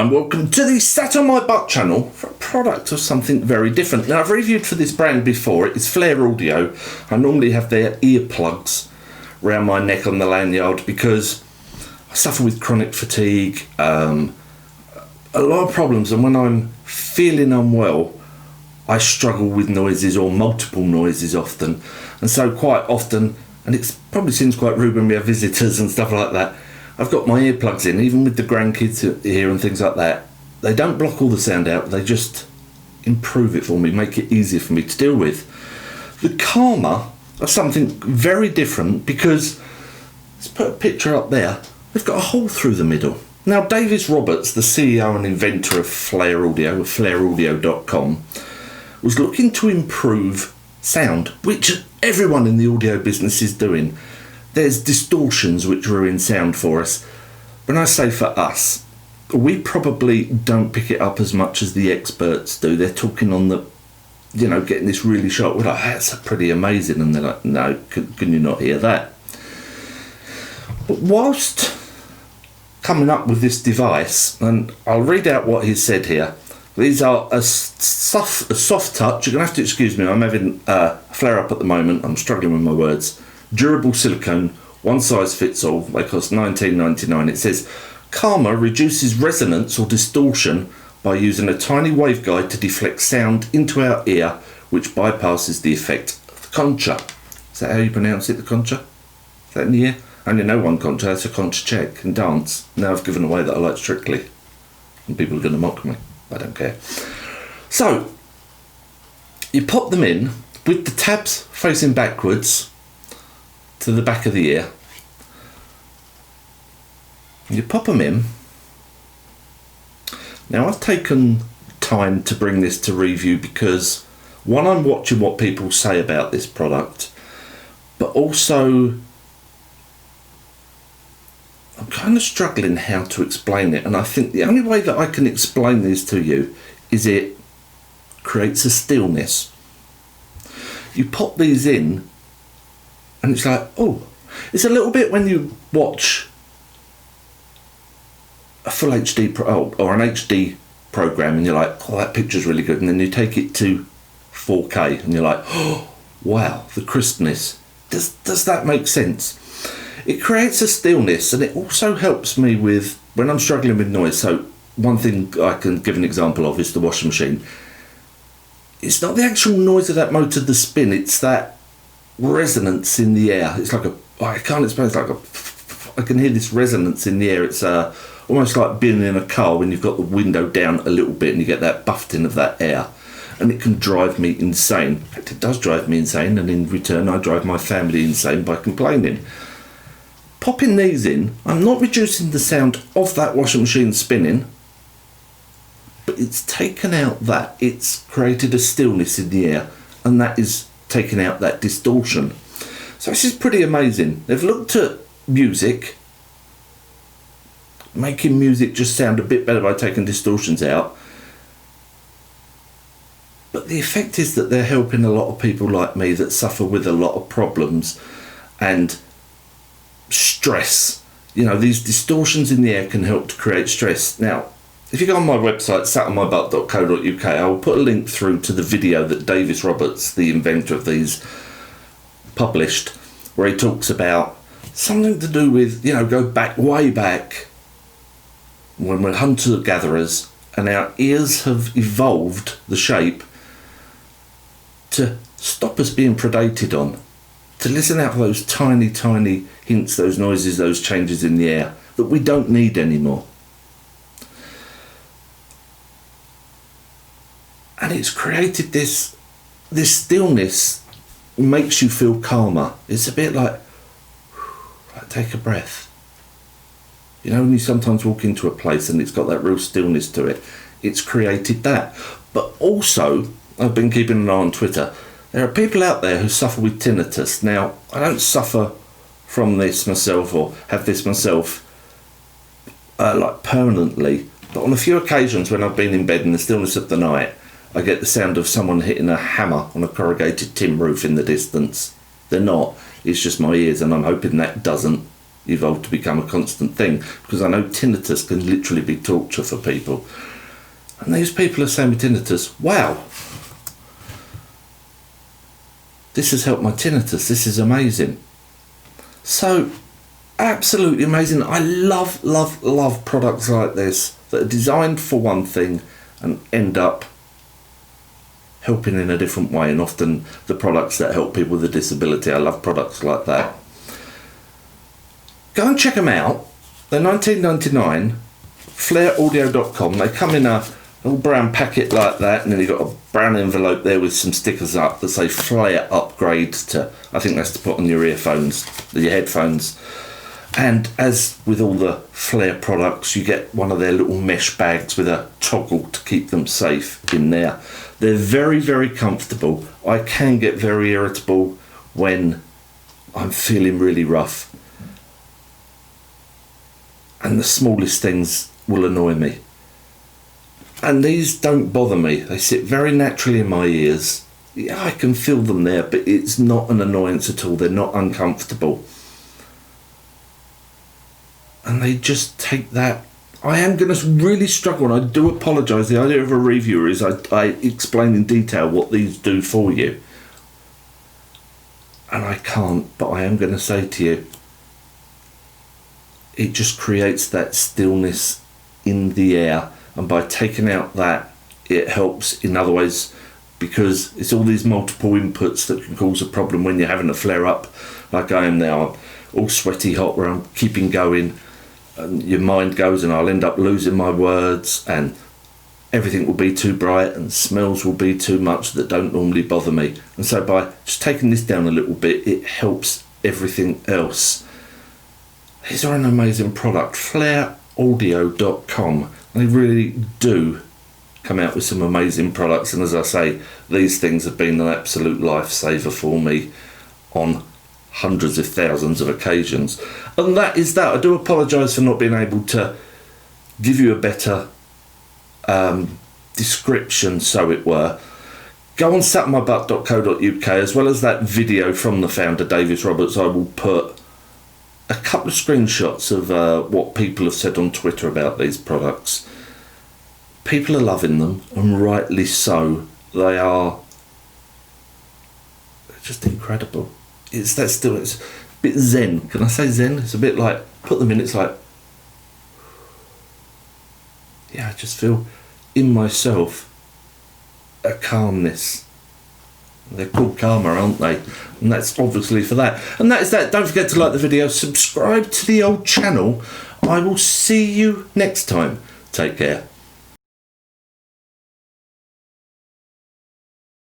and welcome to the SatonmyButt channel for a product of something very different. Now, I've reviewed for this brand before. It's Flare Audio. I normally have their earplugs around my neck on the lanyard because I suffer with chronic fatigue, a lot of problems, and when I'm feeling unwell, I struggle with noises or multiple noises often. And so quite often, and it probably seems quite rude when we have visitors and stuff like that, I've got my earplugs in, even with the grandkids here and things like that. They don't block all the sound out, they just improve it for me, make it easier for me to deal with. The Calmer are something very different because, let's put a picture up there, they've got a hole through the middle. Now, Davis Roberts, the CEO and inventor of Flare Audio, of flareaudio.com, was looking to improve sound, which everyone in the audio business is doing. There's distortions which ruin sound for us. When I say for us, we probably don't pick it up as much as the experts do. They're talking on the, getting this really sharp. We're like, that's pretty amazing. And they're like, no, can you not hear that? But whilst coming up with this device, and I'll read out what he said here. These are a soft touch. You're going to have to excuse me. I'm having a flare up at the moment. I'm struggling with my words. Durable silicone, one size fits all. They cost $19.99. It says, Calmer reduces resonance or distortion by using a tiny waveguide to deflect sound into our ear, which bypasses the effect of the concha. Is that how you pronounce it, the concha? Is that in the ear? I only know one concha. That's a concha check and dance. Now I've given away that I like Strictly, and people are going to mock me. I don't care. So, you pop them in with the tabs facing backwards to the back of the ear. You pop them in. Now, I've taken time to bring this to review because, one, I'm watching what people say about this product, but also I'm kind of struggling how to explain it, and I think the only way that I can explain this to you is it creates a stillness. You pop these in and it's like, oh, it's a little bit when you watch a full HD or an HD program and you're like, oh, that picture's really good, and then you take it to 4K and you're like, oh, wow, the crispness. Does that make sense? It creates a stillness, and it also helps me with when I'm struggling with noise. So one thing I can give an example of is the washing machine. It's not the actual noise of that motor, the spin, it's that resonance in the air. It's like I can't explain, it's like I can hear this resonance in the air. It's almost like being in a car when you've got the window down a little bit and you get that buffeting of that air, and it can drive me insane. In fact, it does drive me insane, and in return I drive my family insane by complaining. Popping these in, I'm not reducing the sound of that washing machine spinning, but it's taken out that, it's created a stillness in the air, and that is taking out that distortion. So this is pretty amazing. They've looked at music, making music just sound a bit better by taking distortions out, but the effect is that they're helping a lot of people like me that suffer with a lot of problems and stress. These distortions in the air can help to create stress. Now, if you go on my website, SatonmyButt.co.uk, I will put a link through to the video that Davis Roberts, the inventor of these, published, where he talks about something to do with, go back, way back, when we're hunter-gatherers, and our ears have evolved the shape to stop us being predated on, to listen out for those tiny, tiny hints, those noises, those changes in the air that we don't need anymore. And it's created this stillness, makes you feel calmer. It's a bit like take a breath. When you sometimes walk into a place and it's got that real stillness to it, it's created that. But also, I've been keeping an eye on Twitter, there are people out there who suffer with tinnitus. Now, I don't suffer from this myself or have this myself like permanently, but on a few occasions when I've been in bed in the stillness of the night, I get the sound of someone hitting a hammer on a corrugated tin roof in the distance. They're not, it's just my ears, and I'm hoping that doesn't evolved to become a constant thing, because I know tinnitus can literally be torture for people. And these people are saying with tinnitus, wow, this has helped my tinnitus, this is amazing. So, absolutely amazing. I love, love, love products like this that are designed for one thing and end up helping in a different way, and often the products that help people with a disability. I love products like that. Go and check them out. They're $19.99, flareaudio.com. They come in a little brown packet like that, and then you've got a brown envelope there with some stickers up that say Flare Upgrade to, I think that's to put on your earphones, your headphones. And as with all the Flare products, you get one of their little mesh bags with a toggle to keep them safe in there. They're very, very comfortable. I can get very irritable when I'm feeling really rough, and the smallest things will annoy me. And these don't bother me. They sit very naturally in my ears. Yeah, I can feel them there, but it's not an annoyance at all. They're not uncomfortable. And they just take that. I am going to really struggle, and I do apologise. The idea of a reviewer is I explain in detail what these do for you. And I can't, but I am going to say to you, it just creates that stillness in the air. And by taking out that, it helps in other ways, because it's all these multiple inputs that can cause a problem when you're having a flare up like I am now. I'm all sweaty hot where I'm keeping going, and your mind goes, and I'll end up losing my words, and everything will be too bright, and smells will be too much that don't normally bother me. And so by just taking this down a little bit, it helps everything else. These are an amazing product. flareaudio.com. They really do come out with some amazing products, and as I say, these things have been an absolute lifesaver for me on hundreds of thousands of occasions. And that is that. I do apologise for not being able to give you a better description, so it were. Go on SatonmyButt.co.uk, as well as that video from the founder, Davis Roberts. I will put a couple of screenshots of what people have said on Twitter about these products. People are loving them, and rightly so. They're just incredible. It's a bit zen. Can I say zen? It's a bit like, put them in, it's like, yeah, I just feel in myself a calmness. They're called Karma, aren't they? And that's obviously for that. And that is that. Don't forget to like the video, subscribe to the old channel. I will see you next time. Take care.